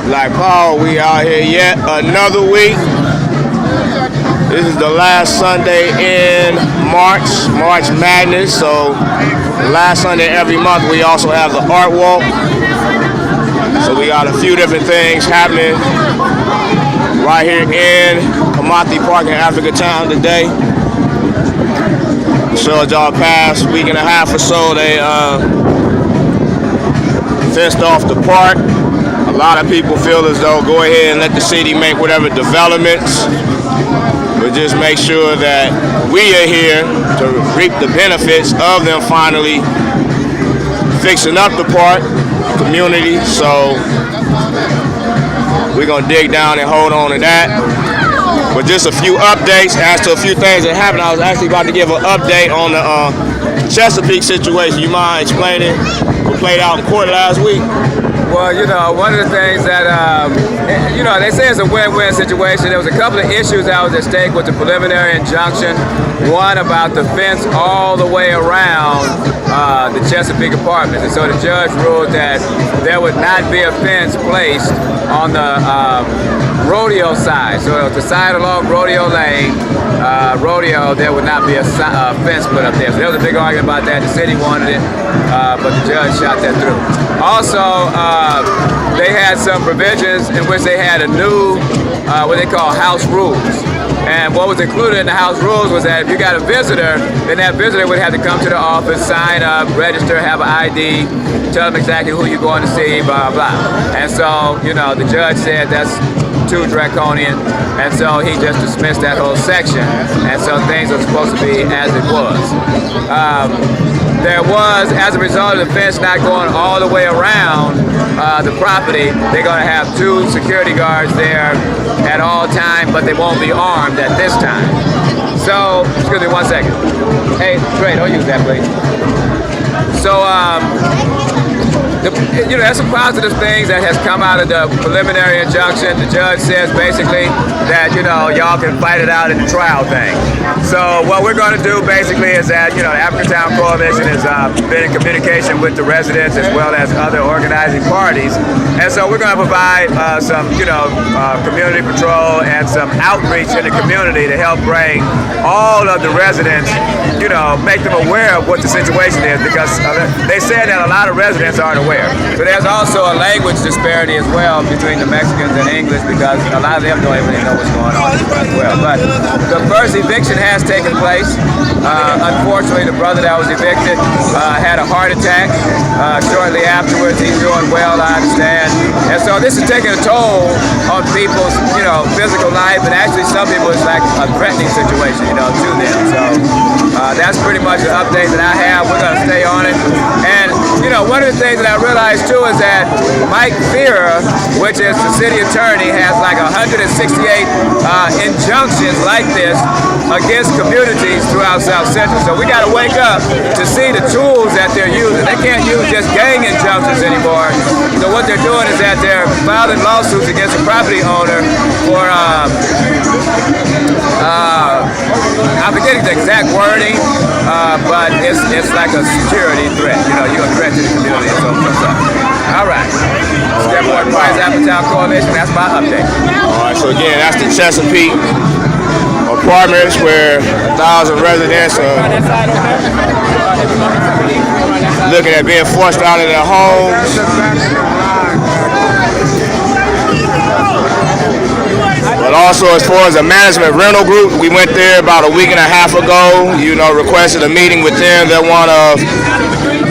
Black Power, we out here yet another week. This is the last Sunday in March Madness. So last Sunday every month we also have the Art Walk. So we got a few different things happening right here in Kamathi Park in Africa Town today. Showed y'all past week and a half or so they fenced off the park. A lot of people feel as though go ahead and let the city make whatever developments, but just make sure that we are here to reap the benefits of them finally fixing up the park community. So we're gonna dig down and hold on to that. But just a few updates as to a few things that happened. I was actually about to give an update on the Chesapeake situation. You mind explaining what played out in court last week? Well, one of the things that, they say it's a win-win situation. There was a couple of issues that was at stake with the preliminary injunction. One about the fence all the way around the Chesapeake Apartments. And so the judge ruled that there would not be a fence placed on the rodeo side. So the side along Rodeo Lane, there would not be a fence put up there. So there was a big argument about that. The city wanted it, but the judge shot that through. Also, they had some provisions in which they had a new, what they call house rules. And what was included in the house rules was that if you got a visitor, then that visitor would have to come to the office, sign up, register, have an ID, tell them exactly who you're going to see, blah, blah. And so, the judge said that's too draconian, and so he just dismissed that whole section. And so things are supposed to be as it was. There was, as a result of the fence not going all the way around the property, they're going to have 2 security guards there at all times, but they won't be armed at this time. So, excuse me 1 second. Hey, Trey, don't use that, please. So, there's some positive things that has come out of the preliminary injunction. The judge says basically that, y'all can fight it out in the trial thing. So what we're going to do basically is that, the African Town Coalition has been in communication with the residents as well as other organizing parties. And so we're going to provide some, community patrol and some outreach in the community to help bring all of the residents, make them aware of what the situation is, because they said that a lot of residents aren't aware. So there's also a language disparity as well between the Mexicans and English, because a lot of them don't even know what's going on as well. But the first eviction has taken place. Unfortunately, the brother that was evicted had a heart attack shortly afterwards. He's doing well, I understand. And so this is taking a toll on people's, physical life, and actually some people it's like a threatening situation, to them. So that's pretty much the update that I have. We're going to stay on it. And, one of the things that I realized too is that Mike Fearer, which is the city attorney, has like 168 injunctions like this against communities throughout South Central. So we got to wake up to see the tools that they're using. They can't use just gang injunctions anymore. So what they're doing is that they're filing lawsuits against a property owner for I'm forgetting the exact wording, but it's like a security threat. You're a threat to the community and so forth. All right. Stepward Price African Town Coalition. That's my update. All right. So again, that's the Chesapeake Apartments, where 1,000 residents are looking at being forced out of their homes. But also, as far as the management rental group, we went there about a week and a half ago, requested a meeting with them. They're one of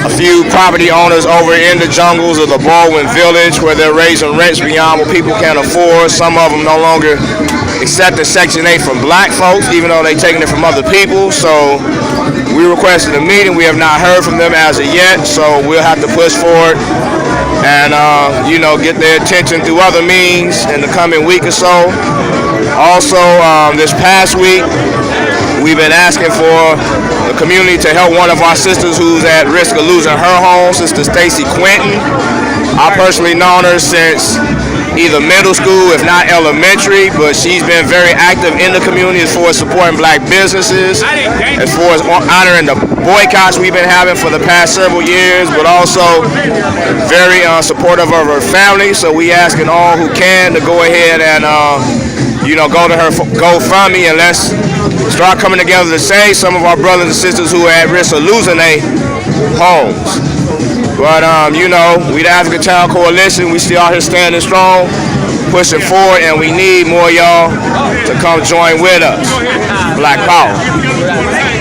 a few property owners over in the jungles of the Baldwin Village, where they're raising rents beyond what people can afford. Some of them no longer accept the Section 8 from black folks, even though they're taking it from other people. So we requested a meeting. We have not heard from them as of yet, so we'll have to push forward and get their attention through other means in the coming week or so. Also, this past week, we've been asking for the community to help one of our sisters who's at risk of losing her home, Sister Stacy Quentin. I personally known her since either middle school, if not elementary, but she's been very active in the community as far as supporting black businesses, as far as honoring the boycotts we've been having for the past several years, but also very supportive of her family. So we asking all who can to go ahead and go to her GoFundMe, and let's start coming together to save some of our brothers and sisters who are at risk of losing their homes. But we the African Town Coalition, we still out here standing strong, pushing forward, and we need more y'all to come join with us. Black Power.